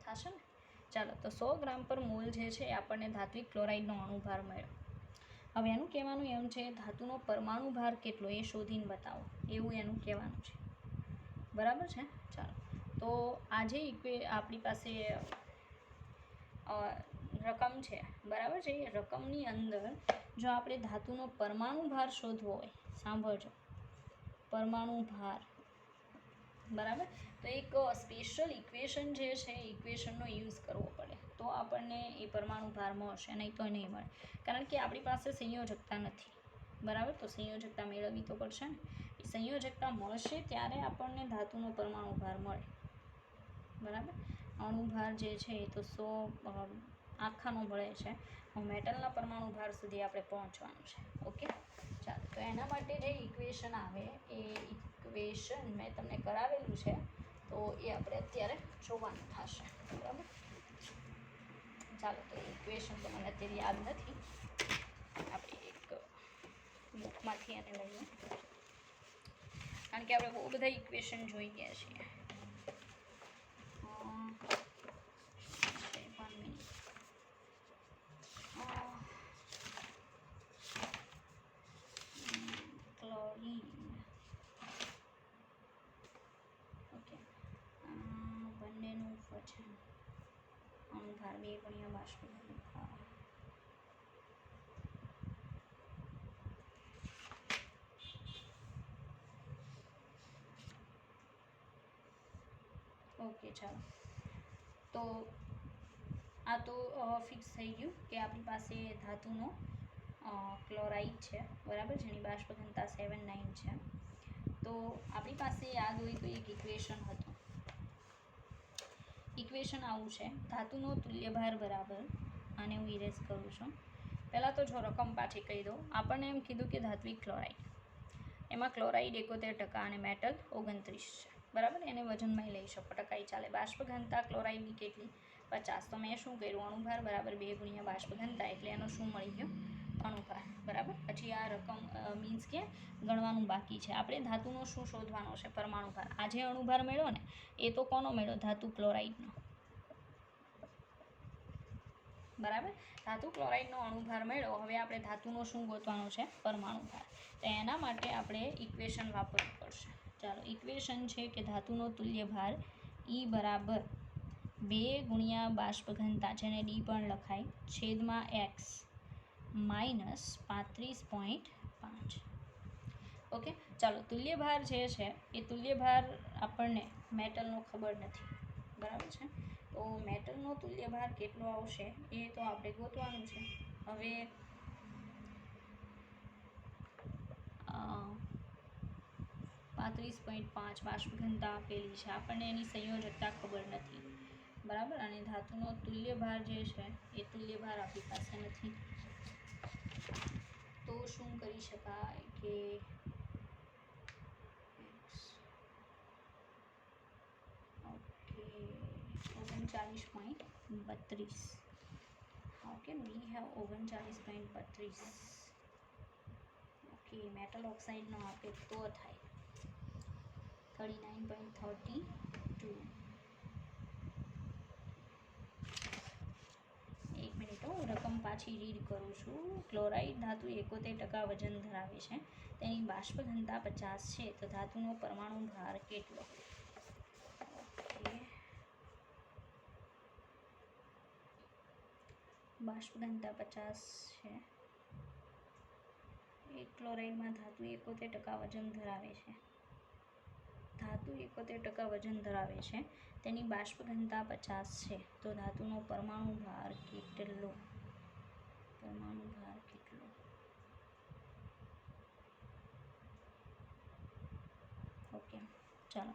થશે ને? ચાલો, તો 100 ગ્રામ પર મોલ જે છે એ આપણને ધાત્વિક ક્લોરાઇડનો અણુભાર મળ્યો. હવે એનું કહેવાનું એમ છે ધાતુનો પરમાણુ ભાર કેટલો એ શોધીને બતાવો, એવું એનું કહેવાનું છે. બરાબર છે? ચાલો, તો આજે આપણી પાસે રકમ છે, બરાબર છે, એ રકમની અંદર જો આપણે ધાતુનો પરમાણુ ભાર શોધવો હોય, સાંભળજો, પરમાણુ ભાર, બરાબર, તો એક સ્પેશિયલ ઇક્વેશન જે છે એ ઇક્વેશનનો યુઝ કરવો પડે તો આપણને એ પરમાણુ ભાર મળશે, નહીં તો નહીં મળે. કારણ કે આપણી પાસે સંયોજકતા નથી. બરાબર. તો સંયોજકતા મેળવવી તો પડશે ને. એ સંયોજકતા મળશે ત્યારે આપણને ધાતુનો પરમાણુ ભાર મળે. બરાબર. અણુભાર જે છે એ તો 100 આખાનો મળે છે. મેટલના પરમાણુ ભાર સુધી આપણે પહોંચવાનું છે. ઓકે. ચાલો, તો એના માટે જે ઇક્વેશન આવે એ ઇક્વેશન મેં તમને કરાવેલું છે, તો એ આપણે અત્યારે જોવાનું થશે. બરાબર. ચાલો, તો ઇક્વેશન તો મને અત્યારે યાદ નથી, આપણે એક બુકમાંથી એને લઈએ, કારણ કે આપણે બહુ બધા ઇક્વેશન જોઈ ગયા છીએ. ક્લોરીન, ઓકે, બંનેનું વજન, અણુભાર 2 ગુણ્યા બાષ્પ ઘનતા. ઓકે. ચાલો, તો આ તો ફિક્સ થઈ ગયું કે આપણી પાસે ધાતુનો ક્લોરાઇડ છે, બરાબર, જેની બાષ્પ ઘનતા 79 છે. તો આપણી પાસે યાદ હોય તો એક ઇક્વેશન હતું. ઇક્વેશન આવું છે, ધાતુનો તુલ્યભાર બરાબર, આને હું ઇરેઝ કરું છું. પહેલાં તો જો રકમ પાછી કહી દઉં. આપણને એમ કીધું કે ધાત્વિક ક્લોરાઇડ, એમાં ક્લોરાઇડ 71% અને મેટલ 29 છે. બરાબર. એને વજનમાં લઈ શકો, ટકાઈ ચાલે. બાષ્પ ઘનતા ક્લોરાઇડની કેટલી? 50. તો મેં શું કર્યું? અણુભાર બરાબર 2 ગુણ્યા બાષ્પ ઘનતા, એટલે એનો શું મળી ગયો? અણુભાર, બરાબર. પછી આ રકમ મીન્સ કે ગણવાનું બાકી છે. આપણે ધાતુનો શું શોધવાનો છે? પરમાણુભાર. આ જે અણુભાર મેળ્યો ને એ તો કોનો મેળ્યો? ધાતુ ક્લોરાઇડનો, બરાબર. ધાતુ ક્લોરાઇડનો અણુભાર મેળ્યો. હવે આપણે ધાતુનો શું ગોતવાનો છે? પરમાણુભાર. તો એના માટે આપણે ઇક્વેશન વાપરવું પડશે. ચાલો, ઇક્વેશન છે કે ધાતુનો તુલ્ય ભાર E બરાબર 2 ગુણ્યા બાષ્પ ઘનતા, જેને ડી પણ લખાય, છેદમાં x માઇનસ 35.5. ઓકે, ચાલો. તુલ્યભાર જે છે એ તુલ્યભાર આપણને મેટલનો ખબર નથી, બરાબર છે. તો મેટલનો તુલ્યભાર કેટલો આવશે એ તો આપણે ગોતવાનું છે. હવે 35.5 બાષ્પ ઘનતા આપેલી છે, આપણને એની સંયોજકતા ખબર નથી, બરાબર. અને ધાતુનો તુલ્યભાર જે છે એ તુલ્યભાર આપણી પાસે નથી. તો શું કરી શકાય કે okay 39.32. Okay, we have 39.32. Okay, metal ઓક્સાઇડનો આપે તો થાય 39.32. એક મિનિટ, હું રકમ પાછી રીડ કરું છું. ક્લોરાઇડ ધાતુ 71% વજન ધરાવે છે, તેની બાષ્પ ઘનતા 50 છે. તો ધાતુનો પરમાણુ ભાર કેટલો? ઓકે, બાષ્પ ઘનતા 50 છે. એક ક્લોરાઇડમાં ધાતુ 71% વજન ધરાવે છે. ધાતુ 71% વજન ધરાવે છે, તેની બાષ્પ ઘનતા 50 છે. તો ધાતુનો પરમાણુ ભાર કેટલો? પરમાણુ ભાર કેટલો? ઓકે, ચાલો.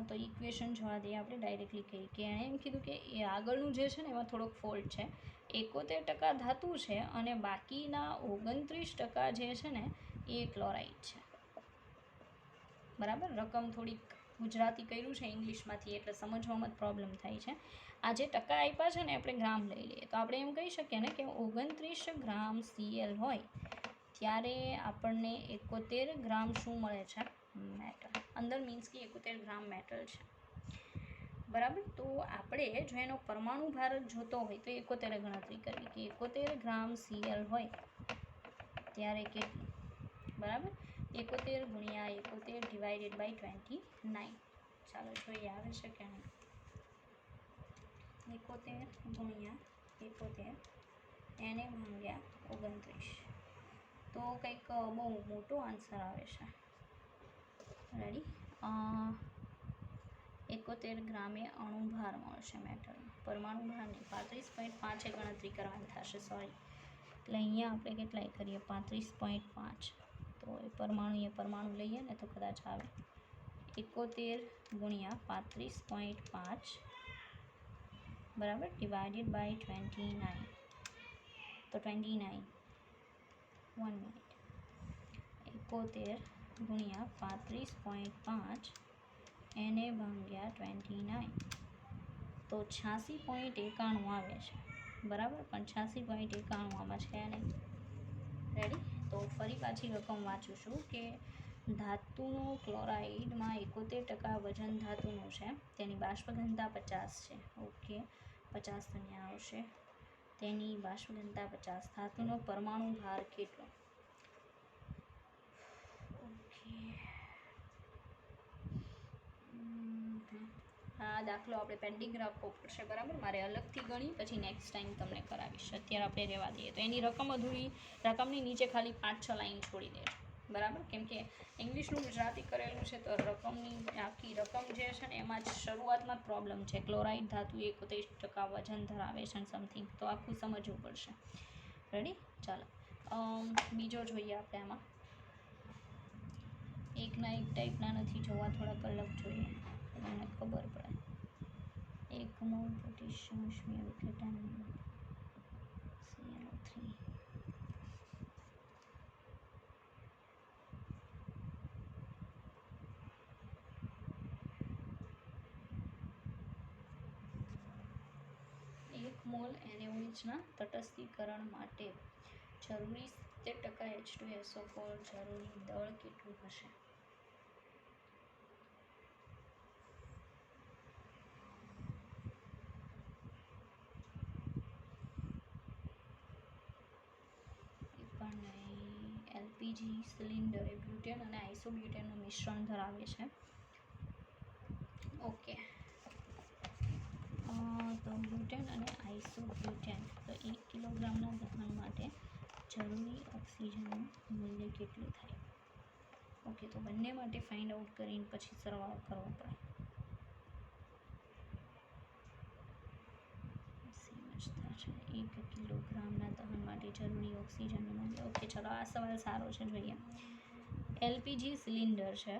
તો ઇક્વેશન જોવા દઈએ. આપણે ડાયરેક્ટલી કહીએ કે એણે એમ કીધું કે એ આગળનું જે છે ને એમાં થોડોક ફોલ્ટ છે. 71% ધાતુ છે અને બાકીના 29% જે છે ને એ ક્લોરાઇડ છે, બરાબર. રકમ થોડીક ગુજરાતી કર્યું છે ઇંગ્લિશમાંથી, એટલે સમજવામાં જ પ્રોબ્લેમ થાય છે. આ જે ટકા આપ્યા છે ને આપણે ગ્રામ લઈ લઈએ તો આપણે એમ કહી શકીએ ને કે 29 ગ્રામ Cl હોય ત્યારે આપણને 71 ગ્રામ શું મળે છે? મેટલ. અંદર મીન્સ કે 71 ગ્રામ મેટલ છે, બરાબર. તો આપણે જો એનો પરમાણુ ભાર જોતો હોય તો 71 ગણતરી કરવી કે 71 ગ્રામ Cl હોય ત્યારે કેટલું, બરાબર. 71 ગુણ્યા 71 ડિવાઇડેડ બાય 29. ચાલો જોઈએ આવે છે કે નહીં. 71 ગુણ્યા 71 એને ભાગ્યા 29. તો કંઈક બહુ મોટો આન્સર આવે છે. રેડી. 71 ગ્રામે અણુભાર મળશે મેટલ. પરમાણુ ભાર નહીં, 35.5 ગણતરી કરવાની થશે, સોરી. એટલે અહીંયા આપણે કેટલાય કરીએ? 35.5. તો એ પરમાણુ લઈએ ને તો કદાચ આવે 71 ગુણ્યા 35.5 બરાબર ડિવાઇડેડ બાય 29. તો 29 1 મિનિટ 71 ગુણ્યા 35.5 એને ભાગ્યા 29 તો 86.91 આવે છે, બરાબર. પણ 86.91 આમાં છે નહીં. રેડી. તો ફરી પાછી રકમ વાંચું છું કે ધાતુનો ક્લોરાઇડમાં 71% વજન ધાતુનું છે, તેની બાષ્પ ઘનતા 50 છે. ઓકે, 50 તો ત્યાં આવશે. તેની બાષ્પ ઘનતા 50. ધાતુનો પરમાણુ ભાર કેટલો? ઓકે, આ દાખલો આપણે પેન્ડિંગ રાખવો પડશે, બરાબર. મારે અલગથી ગણી પછી નેક્સ્ટ ટાઈમ તમને કરાવીશ. અત્યારે આપણે રહેવા દઈએ. તો એની રકમ અધૂરી, રકમની નીચે ખાલી 5-6 લાઈન છોડી દેજો, બરાબર. કેમ કે ઇંગ્લિશનું ગુજરાતી કરેલું છે તો રકમની આખી રકમ જે છે ને એમાં જ શરૂઆતમાં જ પ્રોબ્લેમ છે. ક્લોરાઇડ ધાતુ 71% વજન ધરાવે છે સમથિંગ, તો આખું સમજવું પડશે. રેડી. ચાલો, બીજો જોઈએ આપણે. આમાં એકના એક ટાઈપના નથી જોવા, થોડાક અલગ જોઈએ, તમને ખબર પડે. 1 મોલ પોટેશિયમ વિઘટન ClO3. 1 મોલ NaOH ના તટસ્થીકરણ માટે જરૂરી 70% H2SO4 જરૂરી દળ કેટલું હશે? એ પણ નહીં. એલપીજી સિલિન્ડર એ બ્યુટેન અને આઇસોબ્યુટેનનું મિશ્રણ ધરાવે છે. ઓકે, તો બ્યુટેન અને આઇસોબ્યુટેન, તો 1 કિલોગ્રામના દહન માટે જરૂરી ઓક્સિજનનું મૂલ્ય કેટલું થાય? ઓકે, તો બંને માટે ફાઇન્ડ આઉટ કરીને પછી સરવાળો કરવો પડે. સમજતા છે 1 કિલોગ્રામના દહન માટે જરૂરી ઓક્સિજનનું મૂલ્ય. ઓકે, ચલો આ સવાલ સારો છે, જોઈએ. એલપીજી સિલિન્ડર છે,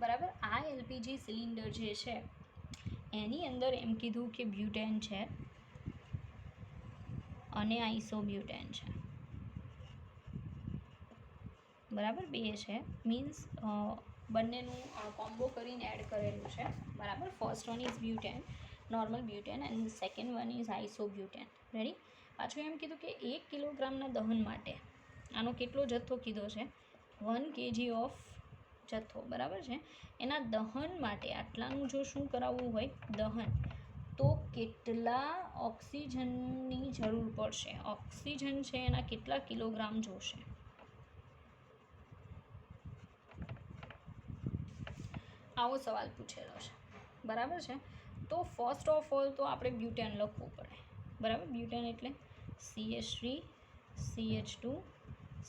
બરાબર. આ એલપીજી સિલિન્ડર જે છે એની અંદર એમ કીધું કે બ્યુટેન છે અને આઇસોબ્યુટેન છે, બરાબર. બે છે, મીન્સ બંનેનું કોમ્બો કરીને એડ કરેલું છે, બરાબર. First one is butane, normal butane, and second one is isobutane. Ready. પાછું એમ કીધું કે 1 કિલોગ્રામના દહન માટે આનો કેટલો જથ્થો કીધો છે? 1 kg ઓફ જથ્થો, બરાબર છે. એના દહન માટે આટલાનું જો શું કરાવવું હોય દહન, તો કેટલા ઓક્સિજનની જરૂર પડશે? ઓક્સિજન છે એના કેટલા કિલોગ્રામ જોશે? આવો સવાલ પૂછેલો છે, બરાબર છે. તો ફર્સ્ટ ઓફ ઓલ તો આપણે બ્યુટેન લખવું પડે, બરાબર. બ્યુટેન એટલે CH3 CH2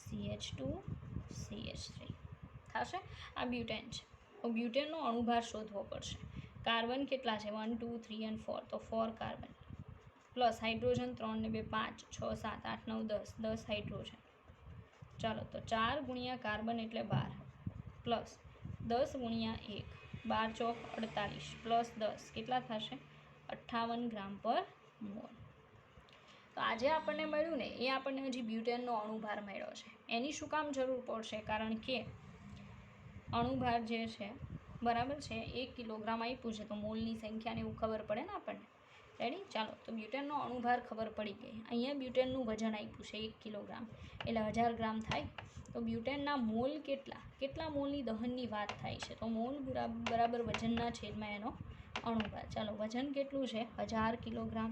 CH2 CH3 થશે. આ બ્યુટેન છે. તો બ્યુટેનનો અણુભાર શોધવો પડશે. કાર્બન કેટલા છે? 1 2 3 અને 4, તો 4 કાર્બન, પ્લસ હાઇડ્રોજન 3 ને 2 5 6 7 8 9 10 10 હાઇડ્રોજન. ચાલો, તો 4 ગુણ્યા કાર્બન એટલે 12, પ્લસ 10 ગુણ્યા 1, 12 ચોક 48, પ્લસ 10 કેટલા થશે? 58 ગ્રામ પર મોલ. તો આજે આપણને મળ્યું ને એ આપણને હજી બ્યુટેનનો અણુભાર મળ્યો છે. એની શું કામ જરૂર પડશે? કારણ કે અણુભાર જે છે, બરાબર છે, 1 કિલોગ્રામ આપ્યું છે, તો મોલની સંખ્યાને એવું ખબર પડે ને આપણને. રેડી. ચાલો, તો બ્યુટેનનો અણુભાર ખબર પડી ગઈ. અહીંયા બ્યુટેનનું વજન આપ્યું છે 1 કિલોગ્રામ, એટલે 1000 ગ્રામ થાય. તો બ્યુટેનના મોલ કેટલા મોલની દહનની વાત થાય છે? તો મોલ બરાબર વજનના છેદમાં એનો અણુભાર. ચાલો, વજન કેટલું છે? 1000 કિલોગ્રામ,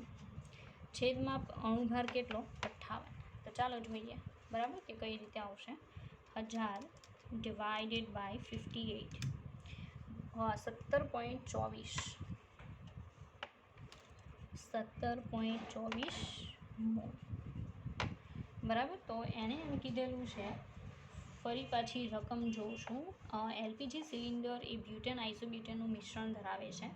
છેદમાં અણુભાર કેટલો? 58. તો ચાલો જોઈએ, બરાબર, કે કઈ રીતે આવશે. 1000 ડિવાઇડેડ બાય 58, 17.24 મોલ, બરાબર. તો એને એમ કીધેલું છે, ફરી પાછી રકમ જોઉં છું. એલપીજી સિલિન્ડર એ બ્યુટેન આઇસોબ્યુટેનનું મિશ્રણ ધરાવે છે.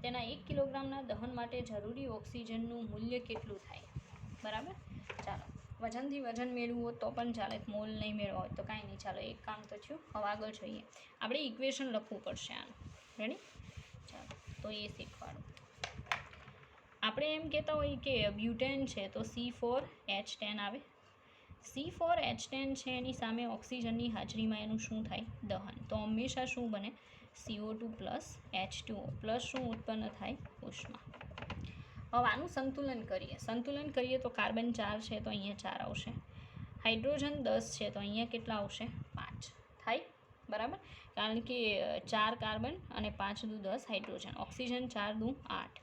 તેના 1 કિલોગ્રામના દહન માટે જરૂરી ઓક્સિજનનું મૂલ્ય કેટલું થાય? બરાબર. ચાલો, વજનથી વજન મેળવવું હોય તો પણ ચાલે, મોલ નહીં મેળવવા હોય તો કાંઈ નહીં. ચાલો, એક કામ તો થયું. હવે આગળ જોઈએ. આપણે ઇક્વેશન લખવું પડશે આનું. રેડી. ચાલો, તો એ શીખવાડું. આપણે એમ કહેતા હોઈએ કે બ્યુટેન છે તો C4H10 આવે. C4H10 છે, એની સામે ઓક્સિજનની હાજરીમાં એનું શું થાય? દહન. તો હંમેશા શું બને? CO2 પ્લસ H2O પ્લસ શું ઉત્પન્ન થાય? ઉષ્મા. હવે આનું સંતુલન કરીએ તો કાર્બન 4 છે તો અહીંયા 4 આવશે, હાઇડ્રોજન 10 છે તો અહીંયા કેટલા આવશે? 5 થાય, બરાબર. કારણ કે 4 કાર્બન અને 5 દુ 10 હાઇડ્રોજન. ઓક્સિજન 4 દુ 8,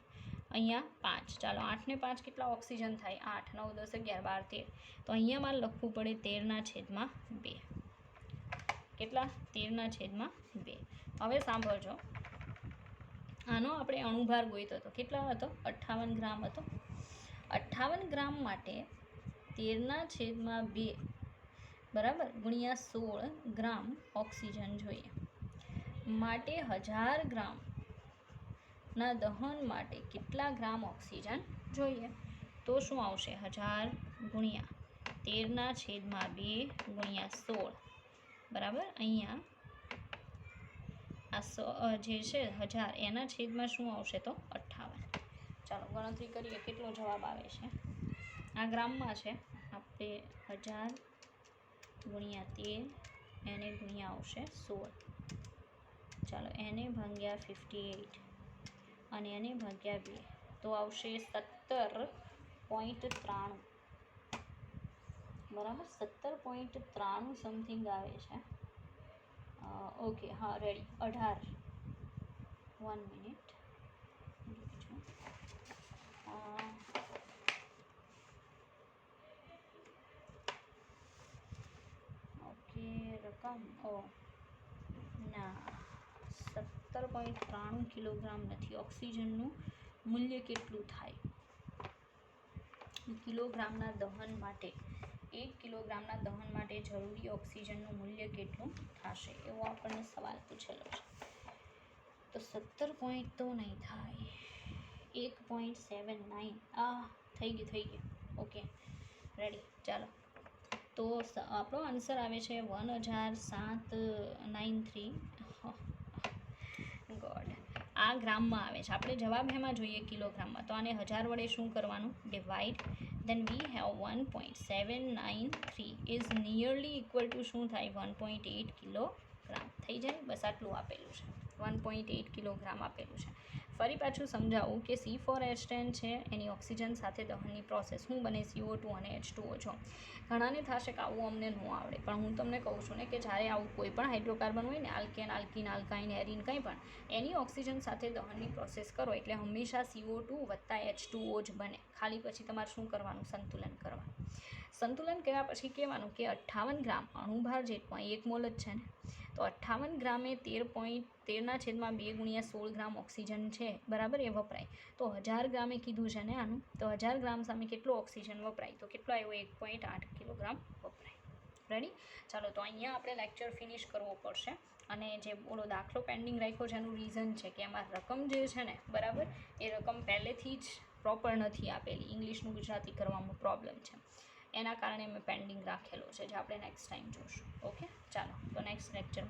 અહીંયા 5. ચાલો, 8 ને 5 કેટલા ઓક્સિજન થાય? 8 9 10 11 12 13. તો અહીંયા મારે લખવું પડે 13/2. કેટલા? 13/2. હવે સાંભળજો, આનો આપણે અણુભાર ગોઈતો હતો, કેટલા હતો? 58 ગ્રામ હતો. 58 ગ્રામ માટે 13/2, બરાબર, ગુણ્યા 16 ગ્રામ ઓક્સિજન જોઈએ. માટે 1000 ગ્રામના દહન માટે કેટલા ગ્રામ ઓક્સિજન જોઈએ? તો શું આવશે? 1000 ગુણ્યા 13/2 ગુણ્યા 16, બરાબર. અહીંયા આ જે છે 1000, એના છેદમાં શું આવશે? તો 58. ચાલો, ગણતરી કરીએ કેટલો જવાબ આવે છે. આ ગ્રામમાં છે, આપણે 1000 ગુણ્યા 13, એને ગુણ્યા આવશે 16. ચાલો, એને ભાગ્યા 58 અને એને ભાગ્યા 2, તો આવશે 17 17.93 બરાબર, 17.93 સમથિંગ આવે છે. ઓકે, હા રેડી. 18, 1 મિનિટ જોઈજો. ઓકે, રકમ ના 17.93 કિલોગ્રામ નથી. ઓક્સિજનનું મૂલ્ય કેટલું થાય કિલોગ્રામના દહન માટે? 1 કિલોગ્રામના દહન માટે જરૂરી ઓક્સિજનનું મૂલ્ય કેટલું થશે, એવો આપણને સવાલ પૂછેલો છે. તો 17 પોઈન્ટ તો નહીં થાય, 1.79. થઈ ગયું. ઓકે રેડી, ચાલો. તો આપણો આન્સર આવે છે 1793. ગોડ, આ ગ્રામમાં આવે છે. આપણે જવાબ એમાં જોઈએ કિલોગ્રામમાં, તો આને 1000 વડે શું કરવાનું? Divide. then we have 1.793 is nearly equal to શું થાય? 1.8 કિલોગ્રામ થઈ જાય. બસ આટલું આપેલું છે, 1.8 કિલોગ્રામ આપેલું છે. ફરી પાછું સમજાવું કે C4H10 છે, એની ઓક્સિજન સાથે દહનની પ્રોસેસ શું બને? CO2 અને H2O છો. ઘણાને થશે કે આવું અમને ન આવડે, પણ હું તમને કહું છું ને કે જ્યારે આવું કોઈ પણ હાઇડ્રોકાર્બન હોય ને, આલ્કેન, આલ્કીન, આલ્કાઇન, એરિન, કંઈ પણ, એની ઓક્સિજન સાથે દહનની પ્રોસેસ કરો એટલે હંમેશા CO2 વત્તા H2O જ બને. ખાલી પછી તમારે શું કરવાનું? સંતુલન કરવાનું. સંતુલન કર્યા પછી કહેવાનું કે 58 ગ્રામ અણુભાર જેટલું, 1 મોલ જ છે ને, તો 58 ગ્રામે 13/2 ગુણ્યા 16 ગ્રામ ઓક્સિજન છે, બરાબર, એ વપરાય. તો 1000 ગ્રામે કીધું છે ને આનું, તો 1000 ગ્રામ સામે કેટલો ઓક્સિજન વપરાય? તો કેટલો આવ્યો? 1.8 કિલોગ્રામ વપરાય. રેડી? ચાલો, તો અહીંયા આપણે લેક્ચર ફિનિશ કરવો પડશે. અને જે ઓલો દાખલો પેન્ડિંગ રાખ્યો છે એનું રીઝન છે કે એમાં રકમ જે છે ને, બરાબર, એ રકમ પહેલેથી જ પ્રોપર નથી આપેલી. ઇંગ્લિશનું ગુજરાતી કરવામાં પ્રોબ્લેમ છે, એના કારણે મેં પેન્ડિંગ રાખેલો છે, જે આપણે નેક્સ્ટ ટાઈમ જોઈશું. ઓકે, ચાલો, તો નેક્સ્ટ લેક્ચરમાં